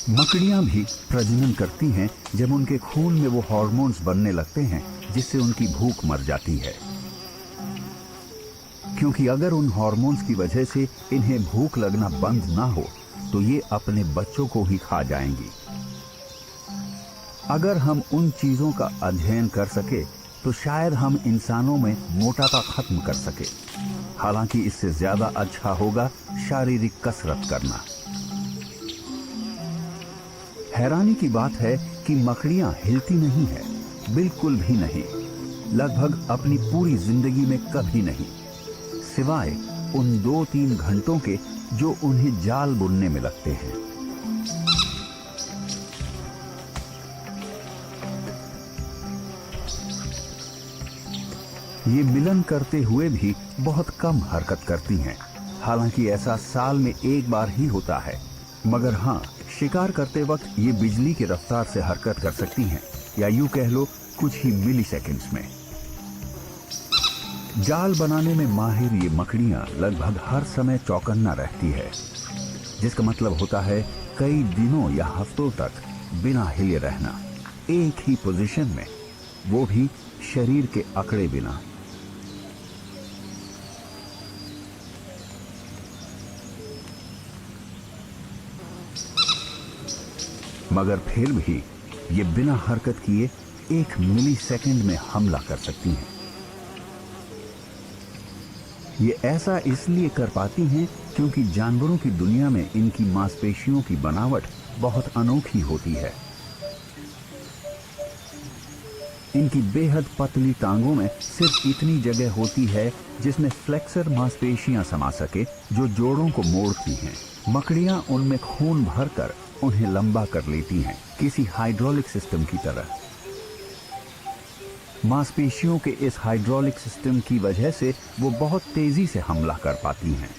मकड़ियां भी प्रजनन करती हैं जब उनके खून में वो हार्मोन्स बनने लगते हैं जिससे उनकी भूख मर जाती है, क्योंकि अगर उन हार्मोन्स की वजह से इन्हें भूख लगना बंद ना हो तो ये अपने बच्चों को ही खा जाएंगी। अगर हम उन चीजों का अध्ययन कर सके तो शायद हम इंसानों में मोटापा खत्म कर सके। हालांकि इससे ज्यादा अच्छा होगा शारीरिक कसरत करना। हैरानी की बात है कि मकड़ियां हिलती नहीं है, बिल्कुल भी नहीं, लगभग अपनी पूरी जिंदगी में कभी नहीं, सिवाय उन 2-3 घंटों के जो उन्हें जाल बुनने में लगते हैं। ये मिलन करते हुए भी बहुत कम हरकत करती हैं। हालांकि ऐसा साल में एक बार ही होता है, मगर हाँ, शिकार करते वक्त ये बिजली की रफ्तार से हरकत कर सकती हैं, या यूं कह लो कुछ ही मिली सेकेंड्स में। जाल बनाने में माहिर ये मकड़ियां लगभग हर समय चौकन्ना रहती है, जिसका मतलब होता है कई दिनों या हफ्तों तक बिना हिले रहना, एक ही पोजीशन में, वो भी शरीर के अकड़े बिना। मगर फिर भी ये बिना हरकत किए 1 मिली सेकेंड में हमला कर सकती हैं। ये ऐसा इसलिए कर पाती हैं क्योंकि जानवरों की दुनिया में इनकी मांसपेशियों की बनावट बहुत अनोखी होती है। इनकी बेहद पतली टांगों में सिर्फ इतनी जगह होती है जिसमें फ्लेक्सर मांसपेशियां समा सके, जो जोड़ों को मोड़ती हैं। मकड़ियां उनमें खून भरकर उन्हें लंबा कर लेती हैं, किसी हाइड्रोलिक सिस्टम की तरह। मांसपेशियों के इस हाइड्रोलिक सिस्टम की वजह से वो बहुत तेजी से हमला कर पाती हैं।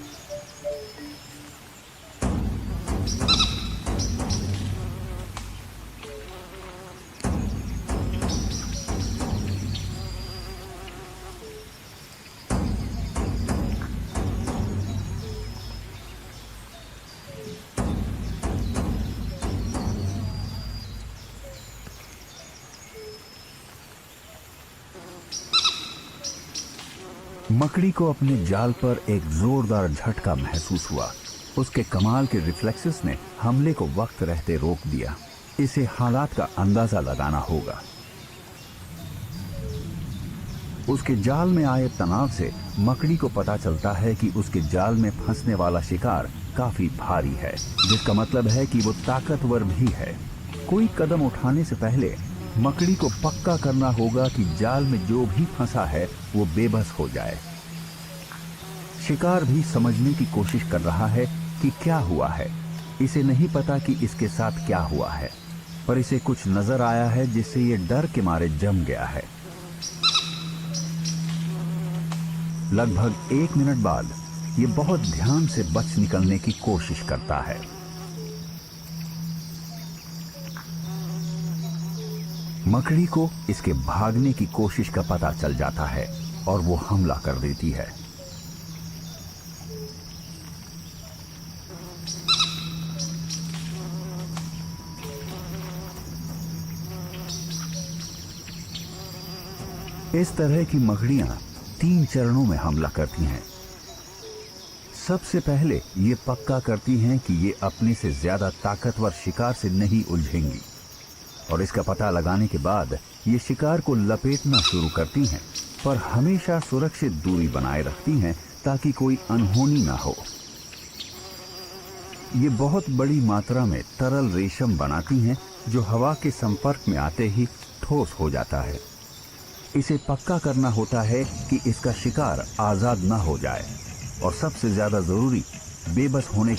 मकड़ी को अपने जाल पर एक जोरदार झटका महसूस हुआ। उसके कमाल के रिफ्लेक्सेस ने हमले को वक्त रहते रोक दिया। इसे हालात का अंदाजा लगाना होगा। उसके जाल में आए तनाव से मकड़ी को पता चलता है कि उसके जाल में फंसने वाला शिकार काफी भारी है, जिसका मतलब है कि वो ताकतवर भी है। कोई कदम उठाने से पहले मकड़ी को पक्का करना होगा कि जाल में जो भी फंसा है वो बेबस हो जाए। शिकार भी समझने की कोशिश कर रहा है कि क्या हुआ है। इसे नहीं पता कि इसके साथ क्या हुआ है, पर इसे कुछ नजर आया है जिससे ये डर के मारे जम गया है। लगभग 1 मिनट बाद ये बहुत ध्यान से बच निकलने की कोशिश करता है। मकड़ी को इसके भागने की कोशिश का पता चल जाता है और वो हमला कर देती है। इस तरह की मकड़ियां 3 चरणों में हमला करती हैं। सबसे पहले ये पक्का करती हैं कि ये अपने से ज्यादा ताकतवर शिकार से नहीं उलझेंगी, और इसका पता लगाने के बाद ये शिकार को लपेटना शुरू करती हैं, पर हमेशा सुरक्षित दूरी बनाए रखती हैं ताकि कोई अनहोनी ना हो। ये बहुत बड़ी मात्रा में तरल रेशम बनाती हैं जो हवा के संपर्क में आते ही ठोस हो जाता है। इसे पक्का करना होता है कि इसका शिकार आजाद ना हो जाए, और सबसे ज्यादा जरूरी बेबस होने